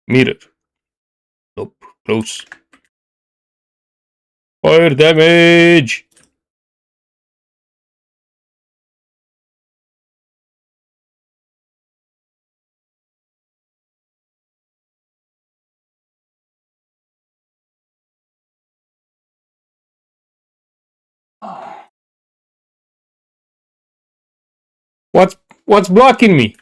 Mirror. Nope. Close. Fire damage! What's blocking me?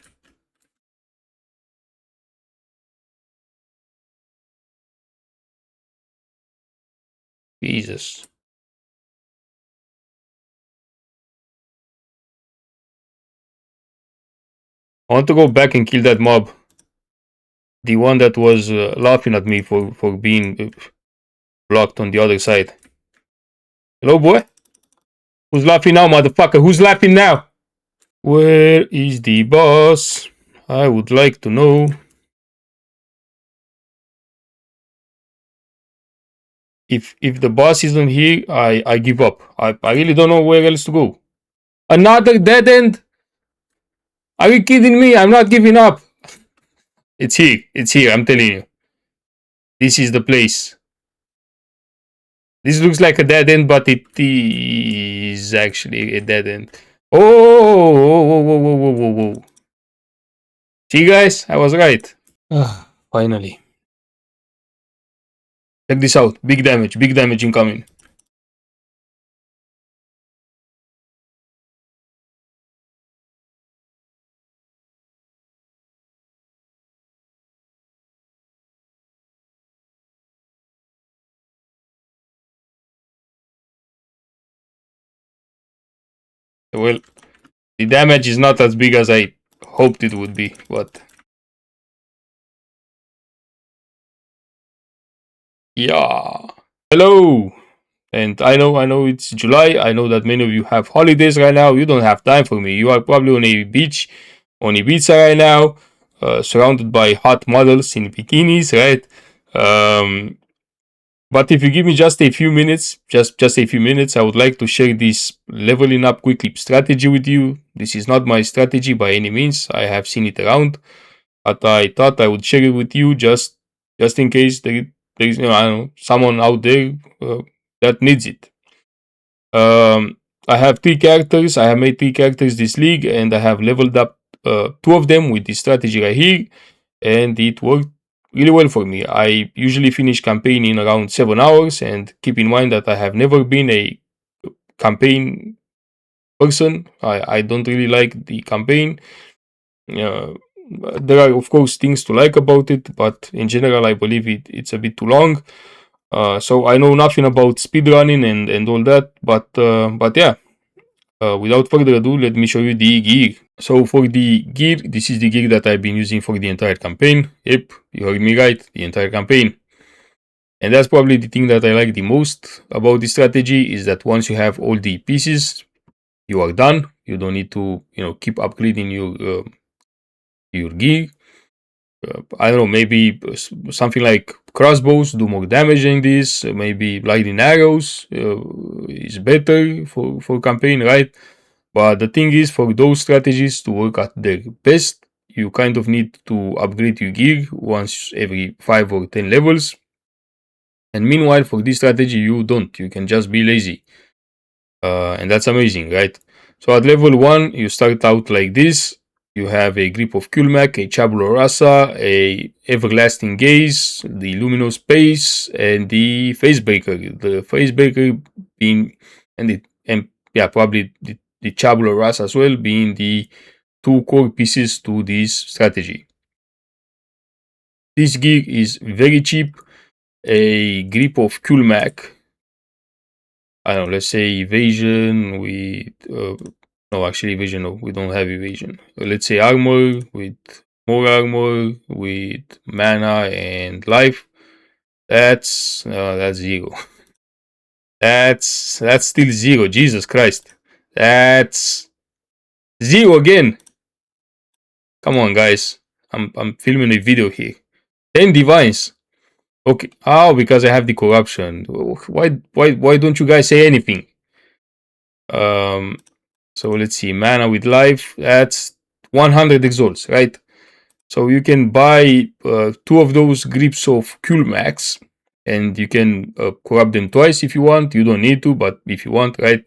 Jesus. I want to go back and kill that mob. The one that was laughing at me for being blocked on the other side. Hello, boy? Who's laughing now, motherfucker? Who's laughing now? Where is the boss? I would like to know. If the boss isn't here, I give up. I really don't know where else to go. Another dead end? Are you kidding me? I'm not giving up. It's here. It's here. I'm telling you. This is the place. This looks like a dead end, but it is actually a dead end. Oh, whoa, whoa, whoa, whoa, whoa, whoa. See, guys? I was right. Finally. Check this out. Big damage incoming. Well, the damage is not as big as I hoped it would be, but yeah. Hello. And I know it's July. I know that many of you have holidays right now. You don't have time for me. You are probably on a beach, on Ibiza right now, surrounded by hot models in bikinis, right? But if you give me just a few minutes, just a few minutes, I would like to share this leveling up quickly strategy with you. This is not my strategy by any means. I have seen it around, but I thought I would share it with you just in case there is I don't know, someone out there that needs it. I have 3 characters. I have made 3 characters this league, and I have leveled up 2 of them with this strategy right here, and it worked really well for me. I usually finish campaign in around 7 hours, and keep in mind that I have never been a campaign person. I don't really like the campaign. Uh, there are of course things to like about it, but in general I believe it's a bit too long. So I know nothing about speedrunning and all that, but yeah. Without further ado, let me show you the gear. So for the gear, this is the gear that I've been using for the entire campaign. Yep, you heard me right, the entire campaign. And that's probably the thing that I like the most about this strategy, is that once you have all the pieces, you are done. You don't need to, keep upgrading your gear. I don't know, maybe something like crossbows do more damage than this. Maybe lightning arrows is better for campaign, right? But the thing is, for those strategies to work at their best, you kind of need to upgrade your gear once every 5 or 10 levels. And meanwhile, for this strategy, you don't. You can just be lazy. And that's amazing, right? So at level 1, you start out like this. You have a grip of Kulmak, a Chabula Rasa, a Everlasting Gaze, the Luminous Pace, and the Facebreaker. The Facebreaker being, and yeah, probably the Chabula Rasa as well, being the 2 core pieces to this strategy. This gear is very cheap. A grip of Kulmak, I don't know, let's say evasion with, no, actually evasion, no, we don't have evasion. Let's say armor with more armor, with mana and life. That's 0. That's still 0, Jesus Christ. That's 0 again. Come on, guys. I'm filming a video here. 10 divines. Okay. Oh, because I have the corruption. Why don't you guys say anything? So let's see, mana with life, that's 100 exalts, right? So you can buy two of those grips of Cool Max, and you can corrupt them twice if you want. You don't need to, but if you want, right?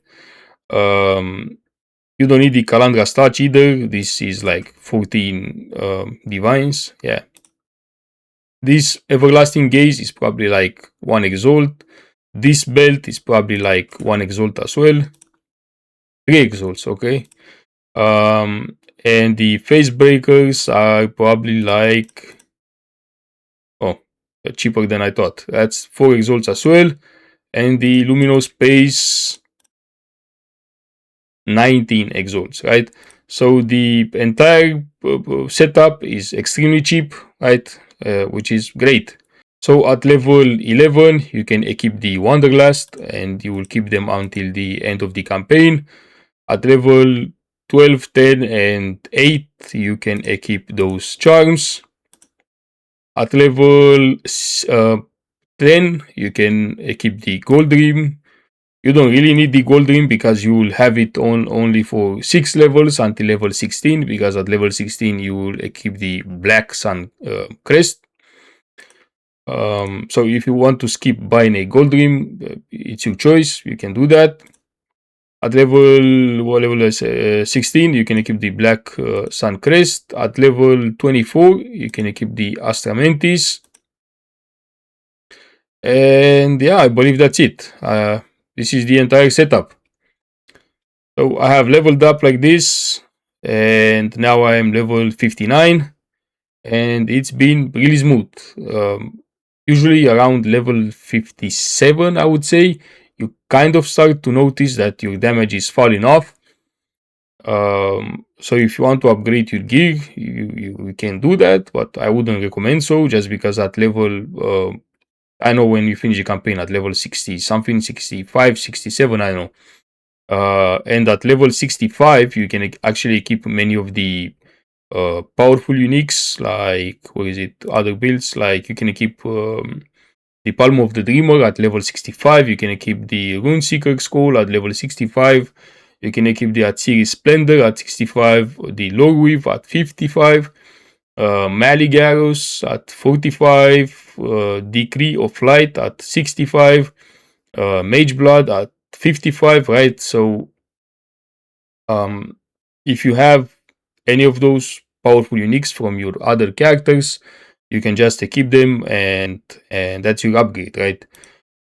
You don't need the Calandra starch either. This is like 14 divines. Yeah. This Everlasting Gaze is probably like 1 exalt. This belt is probably like 1 exalt as well. 3 exalts, okay. And the face breakers are probably like, oh, cheaper than I thought. That's 4 exalts as well. And the luminous pace 19 exalts, right? So the entire setup is extremely cheap, right? Which is great. So at level 11, you can equip the Wanderlust and you will keep them until the end of the campaign. At level 12, 10, and 8, you can equip those charms. At level 10, you can equip the Gold Dream. You don't really need the Gold Dream because you will have it on only for 6 levels until level 16, because at level 16 you will equip the Black Sun Crest. So if you want to skip buying a Gold Dream, it's your choice. You can do that. At level is 16, you can equip the Black Sun Crest. At level 24, you can equip the Astra Mentis. And yeah, I believe that's it. This is the entire setup. So I have leveled up like this, and now I am level 59, and it's been really smooth. Usually around level 57, I would say, you kind of start to notice that your damage is falling off. So if you want to upgrade your gear, you can do that, but I wouldn't recommend so, just because at level, I know when you finish the campaign at level 60 something, 65, 67, I don't know. And at level 65, you can actually keep many of the powerful uniques, like, what is it, other builds, like you can keep the Palm of the Dreamer at level 65, you can keep the Runeseeker Skull at level 65, you can keep the Atsiri Splendor at 65, the Lorweave at 55, Maligarus at 45, Decree of Light at 65, Mage Blood at 55, right? So if you have any of those powerful uniques from your other characters, you can just keep them, and that's your upgrade, right?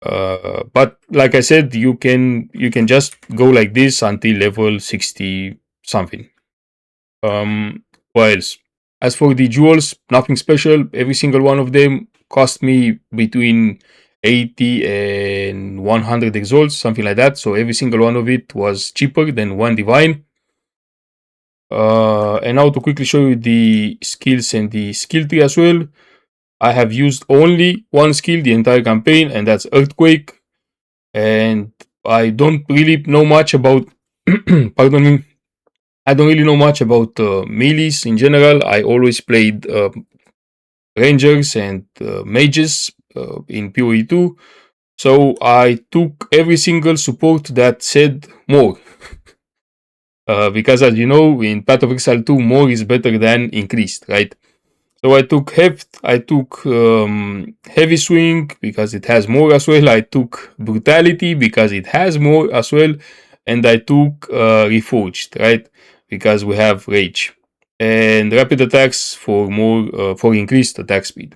But like I said, you can just go like this until level 60 something. What else? As for the jewels, nothing special. Every single one of them cost me between 80 and 100 exalts, something like that. So every single one of it was cheaper than one divine. And now to quickly show you the skills and the skill tree as well. I have used only one skill the entire campaign, and that's Earthquake. And I don't really know much about, pardon me, I don't really know much about melees in general. I always played rangers and mages in PoE 2. So I took every single support that said more. Because as you know, in Path of Exile 2, more is better than increased, right? So I took Heft, I took Heavy Swing because it has more as well. I took Brutality because it has more as well. And I took Reforged, right? Because we have Rage. And Rapid Attacks for more, for increased attack speed.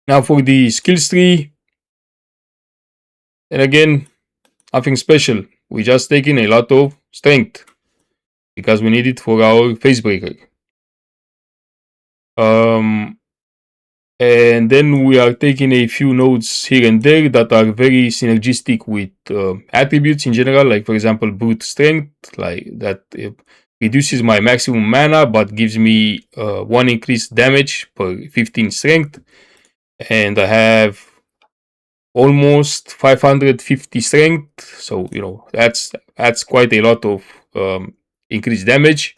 Now for the skills tree, and again, nothing special. We just taking a lot of strength because we need it for our Facebreaker. And then we are taking a few nodes here and there that are very synergistic with attributes in general, like for example brute strength, like that reduces my maximum mana but gives me 1 increased damage per 15 strength, and I have almost 550 strength, so you know that's quite a lot of increased damage.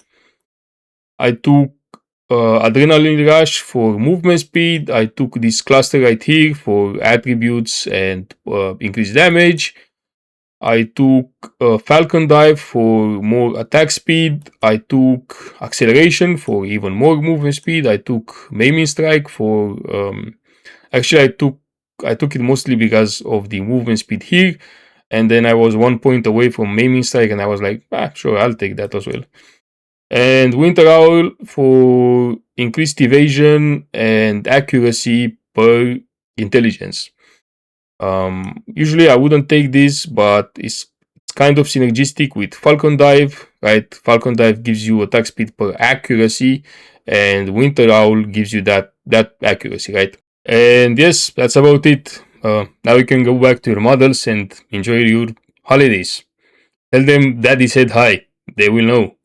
I took Adrenaline Rush for movement speed. I took this cluster right here for attributes and increased damage. I took Falcon Dive for more attack speed. I took Acceleration for even more movement speed. I took Maiming Strike for actually I took it mostly because of the movement speed here, and then I was 1 point away from Maiming Strike, and I was like, sure, I'll take that as well. And Winter Owl for increased evasion and accuracy per intelligence. Usually I wouldn't take this, but it's kind of synergistic with Falcon Dive, right? Falcon Dive gives you attack speed per accuracy, and Winter Owl gives you that accuracy, right? And yes, that's about it. Now you can go back to your models and enjoy your holidays. Tell them Daddy said hi. They will know.